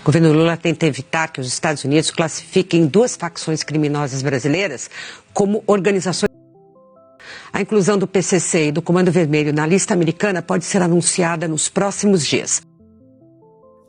O governo Lula tenta evitar que os Estados Unidos classifiquem duas facções criminosas brasileiras como organizações. A inclusão do PCC e do Comando Vermelho na lista americana pode ser anunciada nos próximos dias.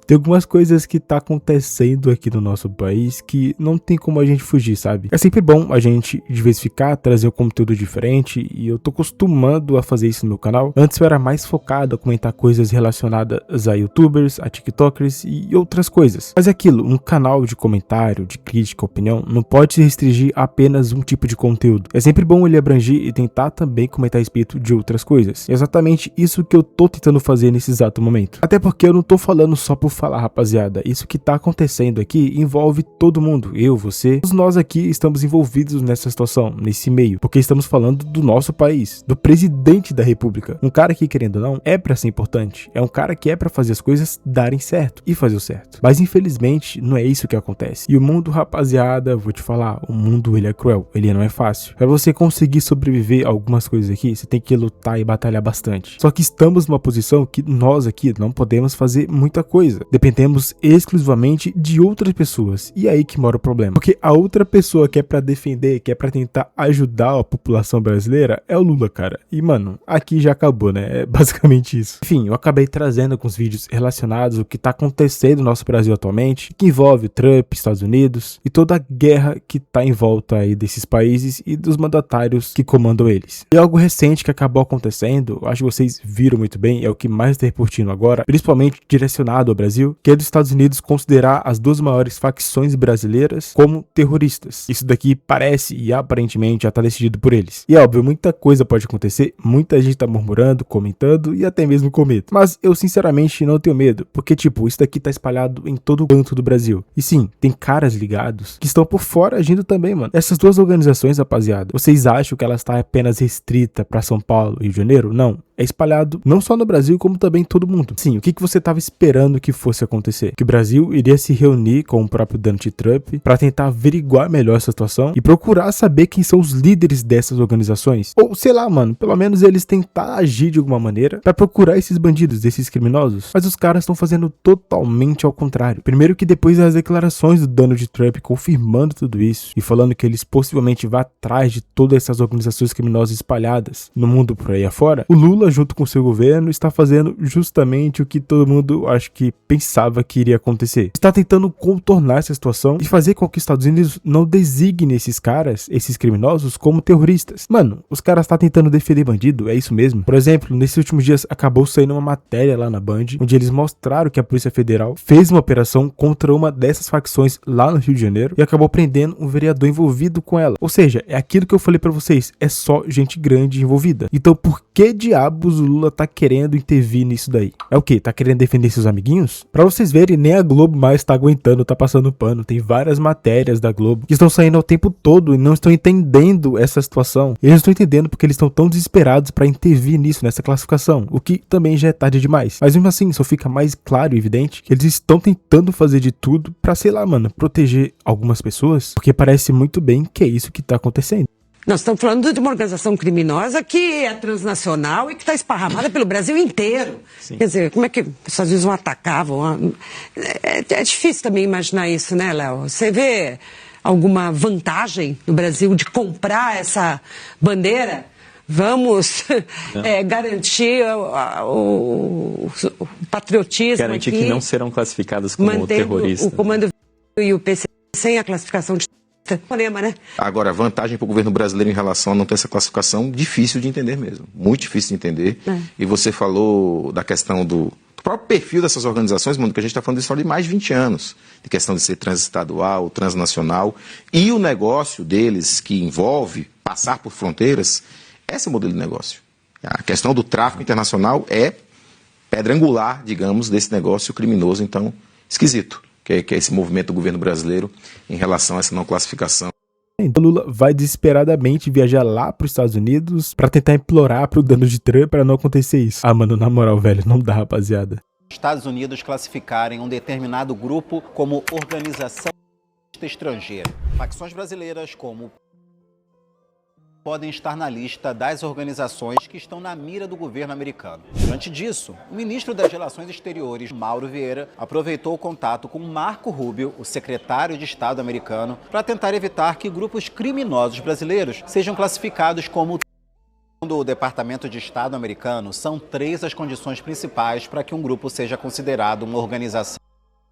Tem algumas coisas que tá acontecendo aqui no nosso país que não tem como a gente fugir, sabe? É sempre bom a gente diversificar, trazer um conteúdo diferente e eu tô acostumando a fazer isso no meu canal. Antes eu era mais focado a comentar coisas relacionadas a youtubers, a tiktokers e outras coisas. Mas é aquilo, um canal de comentário, de crítica, opinião, não pode se restringir a apenas um tipo de conteúdo. É sempre bom ele abranger e tentar também comentar a respeito de outras coisas. É exatamente isso que eu tô tentando fazer nesse exato momento. Até porque eu não tô falando só por falar, rapaziada, isso que tá acontecendo aqui envolve todo mundo, eu, você, todos nós aqui estamos envolvidos nessa situação, nesse meio, porque estamos falando do nosso país, do presidente da república, um cara que, querendo ou não, é pra ser importante, é um cara que é pra fazer as coisas darem certo e fazer o certo, mas infelizmente não é isso que acontece, e o mundo, rapaziada, vou te falar, o mundo ele é cruel, ele não é fácil, pra você conseguir sobreviver a algumas coisas aqui, você tem que lutar e batalhar bastante, só que estamos numa posição que nós aqui não podemos fazer muita coisa, dependemos exclusivamente de outras pessoas. E é aí que mora o problema. Porque a outra pessoa que é pra defender, que é pra tentar ajudar a população brasileira é o Lula, cara. E, mano, aqui já acabou, né? É basicamente isso. Enfim, eu acabei trazendo alguns vídeos relacionados ao que tá acontecendo no nosso Brasil atualmente, que envolve Trump, Estados Unidos e toda a guerra que tá em volta aí desses países e dos mandatários que comandam eles. E algo recente que acabou acontecendo, acho que vocês viram muito bem, é o que mais tá repercutindo agora, principalmente direcionado ao Brasil, que é dos Estados Unidos considerar as duas maiores facções brasileiras como terroristas. Isso daqui parece e aparentemente já tá decidido por eles. E é óbvio, muita coisa pode acontecer, muita gente tá murmurando, comentando e até mesmo com medo. Mas eu sinceramente não tenho medo, porque tipo, isso daqui tá espalhado em todo o canto do Brasil. E sim, tem caras ligados que estão por fora agindo também, mano. Essas duas organizações, rapaziada, vocês acham que elas estão apenas restrita pra São Paulo e Rio de Janeiro? Não. É espalhado não só no Brasil, como também em todo mundo. Sim, o que você estava esperando que fosse acontecer? Que o Brasil iria se reunir com o próprio Donald Trump para tentar averiguar melhor essa situação e procurar saber quem são os líderes dessas organizações? Ou, sei lá, mano, pelo menos eles tentar agir de alguma maneira para procurar esses bandidos, esses criminosos. Mas os caras estão fazendo totalmente ao contrário. Primeiro que depois das declarações do Donald Trump confirmando tudo isso e falando que eles possivelmente vão atrás de todas essas organizações criminosas espalhadas no mundo por aí afora, o Lula, junto com seu governo, está fazendo justamente o que todo mundo acho que pensava que iria acontecer. Está tentando contornar essa situação e fazer com que os Estados Unidos não designem esses caras, esses criminosos, como terroristas. Mano, os caras estão tentando defender bandido, é isso mesmo? Por exemplo, nesses últimos dias acabou saindo uma matéria lá na Band, onde eles mostraram que a Polícia Federal fez uma operação contra uma dessas facções lá no Rio de Janeiro e acabou prendendo um vereador envolvido com ela. Ou seja, é aquilo que eu falei pra vocês, é só gente grande envolvida. Então por que diabos o Lula tá querendo intervir nisso daí? É o quê? Tá querendo defender seus amiguinhos? Pra vocês verem, nem a Globo mais tá aguentando, tá passando pano. Tem várias matérias da Globo que estão saindo ao tempo todo e não estão entendendo essa situação. Eles não estão entendendo porque eles estão tão desesperados pra intervir nisso, nessa classificação, o que também já é tarde demais. Mas mesmo assim, só fica mais claro e evidente que eles estão tentando fazer de tudo pra, sei lá, mano, proteger algumas pessoas, porque parece muito bem que é isso que tá acontecendo. Nós estamos falando de uma organização criminosa que é transnacional e que está esparramada pelo Brasil inteiro. Sim. Quer dizer, como é que os Estados Unidos vão atacar? É difícil também imaginar isso, né, Léo? Você vê alguma vantagem no Brasil de comprar essa bandeira? Vamos garantir o patriotismo. Garantir aqui, que não serão classificadas como terroristas. O Comando e o PC sem a classificação de problema, né? Agora, a vantagem para o governo brasileiro em relação a não ter essa classificação, difícil de entender mesmo. Muito difícil de entender. E você falou da questão do próprio perfil dessas organizações, mundo que a gente está falando disso há mais de 20 anos. De questão de ser transestadual, transnacional. E o negócio deles, que envolve passar por fronteiras, esse é o modelo de negócio. A questão do tráfico internacional é pedra angular, digamos, desse negócio criminoso, então, esquisito. Que é esse movimento do governo brasileiro em relação a essa não classificação. Então Lula vai desesperadamente viajar lá para os Estados Unidos para tentar implorar pro Donald Trump para não acontecer isso. Ah, mano, na moral, velho, não dá, rapaziada. Estados Unidos classificarem um determinado grupo como organização estrangeira. Facções brasileiras como podem estar na lista das organizações que estão na mira do governo americano. Diante disso, o ministro das Relações Exteriores, Mauro Vieira, aproveitou o contato com Marco Rubio, o secretário de Estado americano, para tentar evitar que grupos criminosos brasileiros sejam classificados como... Segundo o Departamento de Estado americano, são 3 as condições principais para que um grupo seja considerado uma organização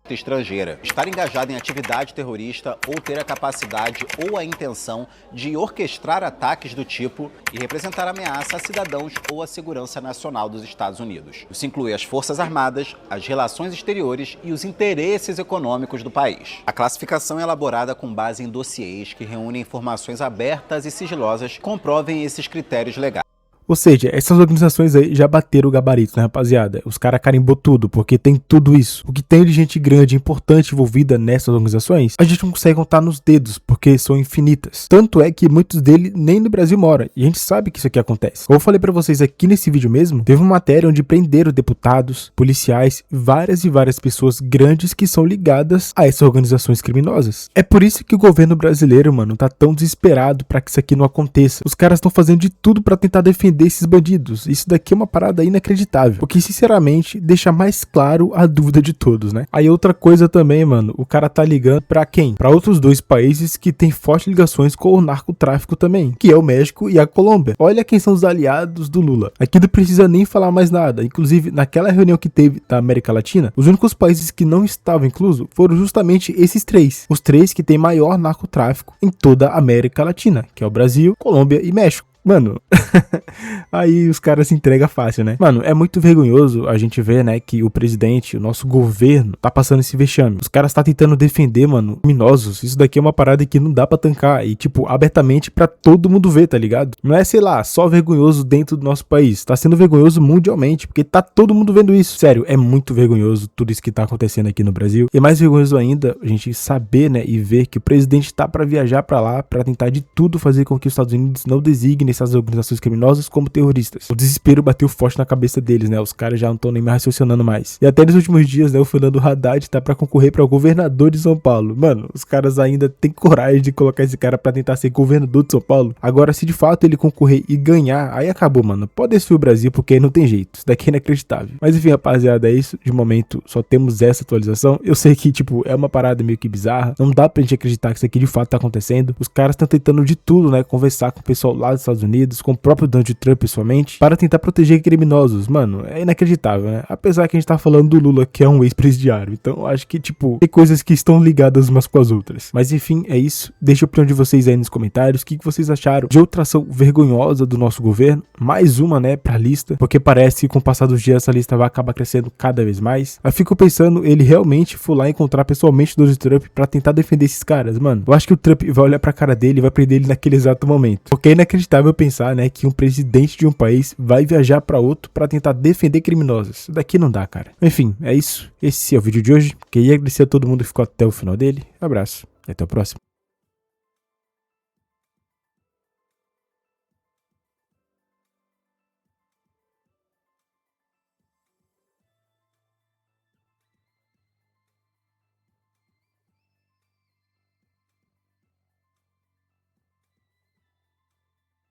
estrangeira: estar engajado em atividade terrorista ou ter a capacidade ou a intenção de orquestrar ataques do tipo e representar ameaça a cidadãos ou à segurança nacional dos Estados Unidos. Isso inclui as Forças Armadas, as relações exteriores e os interesses econômicos do país. A classificação é elaborada com base em dossiês que reúnem informações abertas e sigilosas que comprovem esses critérios legais. Ou seja, essas organizações aí já bateram o gabarito, né, rapaziada? Os caras carimbou tudo, porque tem tudo isso. O que tem de gente grande e importante envolvida nessas organizações, a gente não consegue contar nos dedos, porque são infinitas. Tanto é que muitos deles nem no Brasil moram, e a gente sabe que isso aqui acontece. Como eu falei pra vocês aqui nesse vídeo mesmo, teve uma matéria onde prenderam deputados, policiais, várias e várias pessoas grandes que são ligadas a essas organizações criminosas. É por isso que o governo brasileiro, mano, tá tão desesperado pra que isso aqui não aconteça. Os caras estão fazendo de tudo pra tentar defender desses bandidos. Isso daqui é uma parada inacreditável, porque sinceramente deixa mais claro a dúvida de todos, né? Aí outra coisa também, mano, o cara tá ligando pra quem? Pra outros 2 países que tem fortes ligações com o narcotráfico também, que é o México e a Colômbia. Olha quem são os aliados do Lula. Aqui não precisa nem falar mais nada. Inclusive, naquela reunião que teve da América Latina, os únicos países que não estavam inclusos foram justamente esses 3. Os 3 que tem maior narcotráfico em toda a América Latina, que é o Brasil, Colômbia e México. Mano, aí os caras se entregam fácil, né? Mano, é muito vergonhoso a gente ver, né, que o presidente, o nosso governo, tá passando esse vexame. Os caras tá tentando defender, mano, criminosos. Isso daqui é uma parada que não dá pra tancar. E, tipo, abertamente pra todo mundo ver, tá ligado? Não é, sei lá, só vergonhoso dentro do nosso país. Tá sendo vergonhoso mundialmente, porque tá todo mundo vendo isso. Sério, é muito vergonhoso tudo isso que tá acontecendo aqui no Brasil. E é mais vergonhoso ainda a gente saber, né, e ver que o presidente tá pra viajar pra lá pra tentar de tudo fazer com que os Estados Unidos não designem essas organizações criminosas como terroristas. O desespero bateu forte na cabeça deles, né? Os caras já não estão nem mais raciocinando mais. E até nos últimos dias, né, o Fernando Haddad tá pra concorrer pra governador de São Paulo. Mano, os caras ainda têm coragem de colocar esse cara pra tentar ser governador de São Paulo. Agora, se de fato ele concorrer e ganhar, aí acabou, mano. Pode descer o Brasil, porque aí não tem jeito. Isso daqui é inacreditável. Mas enfim, rapaziada, é isso. De momento, só temos essa atualização. Eu sei que, tipo, é uma parada meio que bizarra. Não dá pra gente acreditar que isso aqui de fato tá acontecendo. Os caras estão tentando de tudo, né, conversar com o pessoal lá dos Estados Unidos, com o próprio Donald Trump pessoalmente, para tentar proteger criminosos. Mano, é inacreditável, né? Apesar que a gente tá falando do Lula, que é um ex-presidiário. Então, eu acho que, tipo, tem coisas que estão ligadas umas com as outras. Mas enfim, é isso. Deixa a opinião de vocês aí nos comentários. O que vocês acharam de outra ação vergonhosa do nosso governo? Mais uma, né, pra lista, porque parece que com o passar dos dias essa lista vai acabar crescendo cada vez mais. Eu fico pensando, ele realmente foi lá encontrar pessoalmente o Donald Trump pra tentar defender esses caras, mano. Eu acho que o Trump vai olhar pra cara dele e vai prender ele naquele exato momento. Porque é inacreditável pensar, né, que um presidente de um país vai viajar pra outro pra tentar defender criminosos. Isso daqui não dá, cara. Enfim, é isso. Esse é o vídeo de hoje. Queria agradecer a todo mundo que ficou até o final dele. Um abraço e até o próximo.